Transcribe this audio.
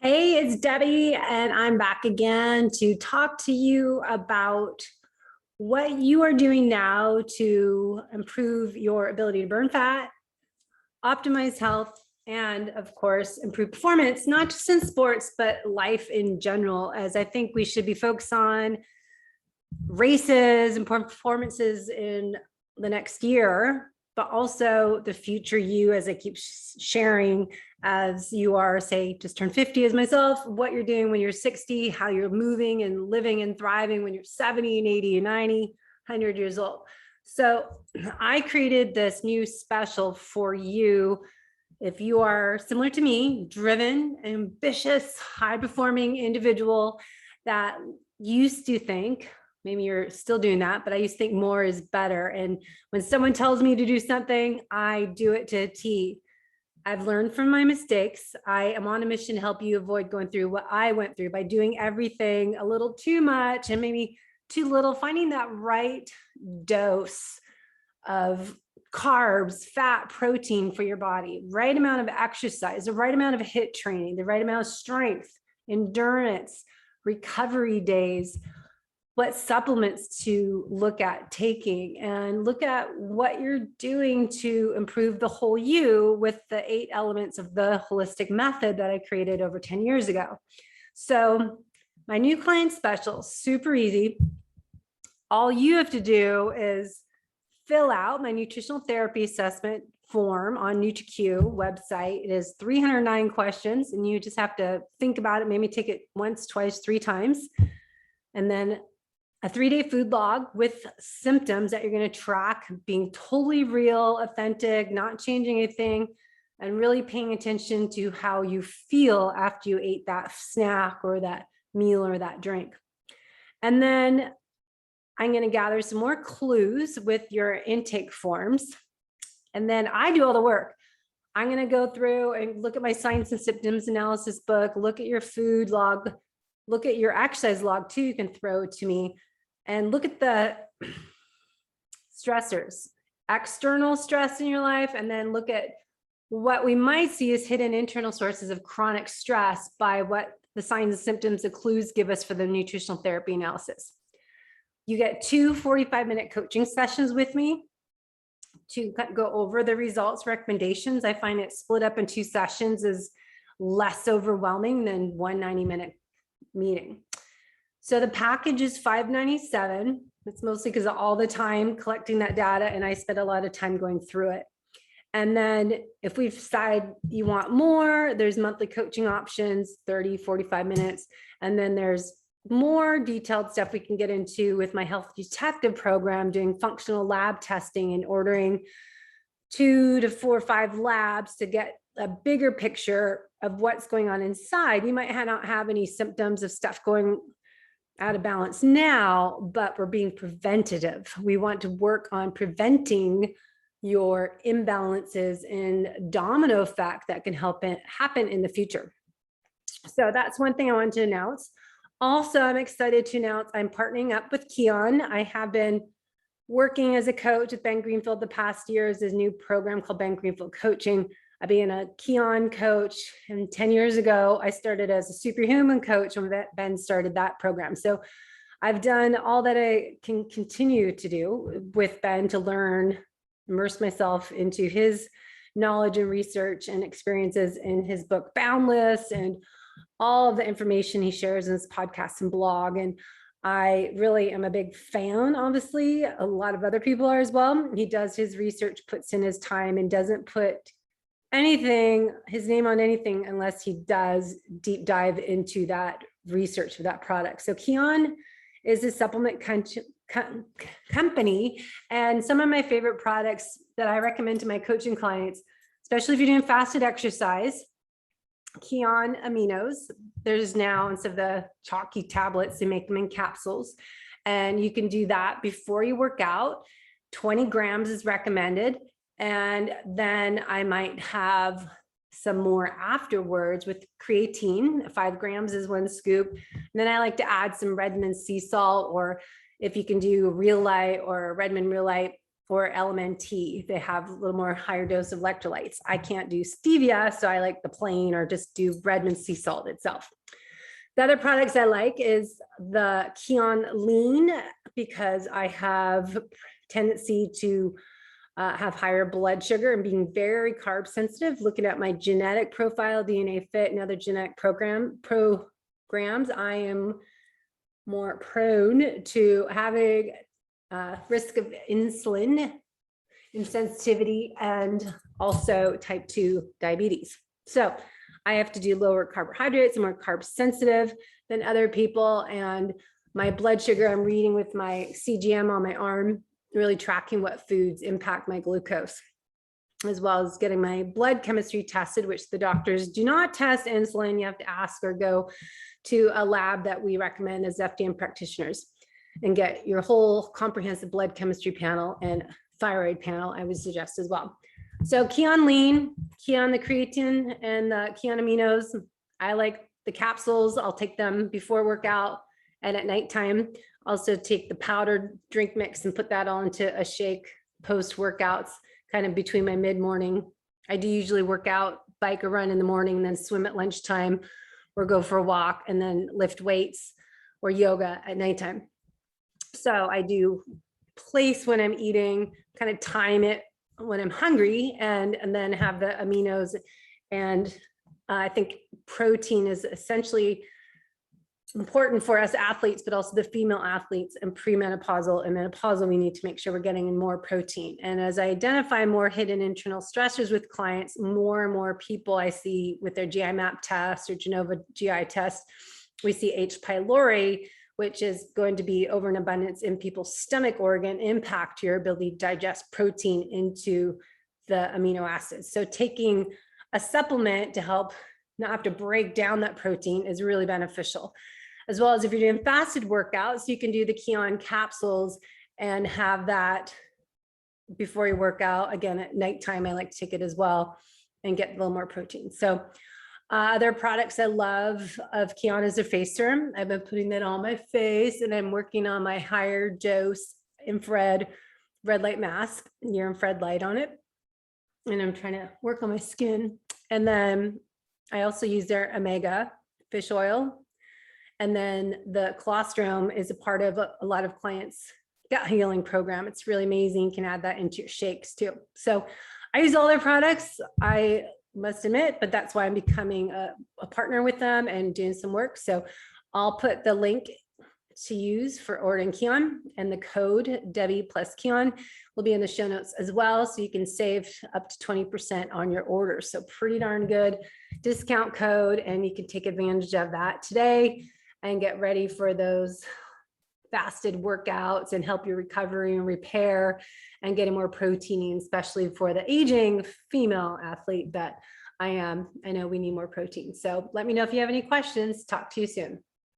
Hey, it's Debbie, and I'm back again to talk to you about what you are doing now to improve your ability to burn fat, optimize health, and of course, improve performance, not just in sports, but life in general, as I think we should be focused on races, important performances in the next year, but also the future you, as I keep sharing, as you are, say, just turned 50 as myself, what you're doing when you're 60, how you're moving and living and thriving when you're 70 and 80 and 90, 100 years old. So I created this new special for you. If you are similar to me, driven, ambitious, high performing individual that used to think, maybe you're still doing that, but I used to think more is better. And when someone tells me to do something, I do it to a T. I've learned from my mistakes. I am on a mission to help you avoid going through what I went through by doing everything a little too much and maybe too little, finding that right dose of carbs, fat, protein for your body, right amount of exercise, the right amount of HIIT training, the right amount of strength, endurance, recovery days, what supplements to look at taking, and look at what you're doing to improve the whole you with the 8 elements of the holistic method that I created over 10 years ago. So my new client special, super easy. All you have to do is fill out my nutritional therapy assessment form on NutriQ website. It is 309 questions, and you just have to think about it, maybe take it once, twice, 3 times. And then a 3-day food log with symptoms that you're going to track, being totally real, authentic, not changing anything, and really paying attention to how you feel after you ate that snack or that meal or that drink. And then I'm going to gather some more clues with your intake forms. And then I do all the work. I'm going to go through and look at my signs and symptoms analysis book, look at your food log, look at your exercise log too, you can throw to me, and look at the stressors, external stress in your life, and then look at what we might see as hidden internal sources of chronic stress by what the signs and symptoms, the clues give us for the nutritional therapy analysis. You get 2 45-minute coaching sessions with me to go over the results, recommendations. I find it split up in 2 sessions is less overwhelming than one 90-minute meeting. So the package is $597. It's mostly because of all the time collecting that data, and I spent a lot of time going through it. And then if we decide you want more, there's monthly coaching options, 30, 45 minutes. And then there's more detailed stuff we can get into with my Health Detective program, doing functional lab testing and ordering 2 to 4 or 5 labs to get a bigger picture of what's going on inside. You might not have any symptoms of stuff going out of balance now, but we're being preventative. We want to work on preventing your imbalances and domino effect that can help it happen in the future. So that's one thing I wanted to announce. Also, I'm excited to announce I'm partnering up with Kion. I have been working as a coach with Ben Greenfield the past years, this new program called Ben Greenfield Coaching. I've been a Kion coach, and 10 years ago, I started as a superhuman coach when Ben started that program. So I've done all that I can continue to do with Ben to learn, immerse myself into his knowledge and research and experiences in his book, Boundless, and all of the information he shares in his podcast and blog. And I really am a big fan, obviously. A lot of other people are as well. He does his research, puts in his time, and doesn't put his name on anything unless he does deep dive into that research for that product. So Kion is a supplement company, and some of my favorite products that I recommend to my coaching clients, especially if you're doing fasted exercise, Kion aminos. There's now, instead of the chalky tablets, they make them in capsules, and you can do that before you work out. 20 grams is recommended. And then I might have some more afterwards with creatine. 5 grams is 1 scoop. And then I like to add some Redmond sea salt, or if you can do Real Light or Redmond Real Light or LMNT. They have a little more higher dose of electrolytes. I can't do stevia, so I like the plain or just do Redmond sea salt itself. The other products I like is the Kion Lean, because I have tendency to have higher blood sugar and being very carb sensitive. Looking at my genetic profile, DNA Fit, and other genetic programs, I am more prone to having risk of insulin insensitivity and also type 2 diabetes. So I have to do lower carbohydrates. I'm more carb sensitive than other people. And my blood sugar, I'm reading with my CGM on my arm, really tracking what foods impact my glucose, as well as getting my blood chemistry tested, which the doctors do not test insulin. You have to ask or go to a lab that we recommend as FDM practitioners and get your whole comprehensive blood chemistry panel and thyroid panel, I would suggest as well. So Kion Lean, Kion the creatine, and the Kion aminos. I like the capsules. I'll take them before workout and at nighttime. Also take the powdered drink mix and put that all into a shake post workouts, kind of between my mid-morning. I do usually work out, bike or run in the morning, and then swim at lunchtime or go for a walk, and then lift weights or yoga at nighttime. So I do place when I'm eating, kind of time it when I'm hungry, and then have the aminos. And I think protein is essentially important for us athletes, but also the female athletes and premenopausal and menopausal. We need to make sure we're getting in more protein. And as I identify more hidden internal stressors with clients, more and more people I see with their GI map test or Genova GI test, we see H. pylori, which is going to be over an abundance in people's stomach organ, impact your ability to digest protein into the amino acids. So taking a supplement to help not have to break down that protein is really beneficial. As well as if you're doing fasted workouts, you can do the Kion capsules and have that before you work out. Again, at nighttime, I like to take it as well and get a little more protein. So other products I love of Kion is their face serum. I've been putting that on my face, and I'm working on my higher dose infrared red light mask, near infrared light on it. And I'm trying to work on my skin. And then I also use their omega fish oil. And then the colostrum is a part of a lot of clients' gut healing program. It's really amazing. You can add that into your shakes too. So I use all their products, I must admit, but that's why I'm becoming a partner with them and doing some work. So I'll put the link to use for ordering Kion, and the code Debbie plus Kion will be in the show notes as well. So you can save up to 20% on your order. So pretty darn good discount code, and you can take advantage of that today and get ready for those fasted workouts and help your recovery and repair and getting more protein, especially for the aging female athlete that I am. I know we need more protein. So let me know if you have any questions. Talk to you soon.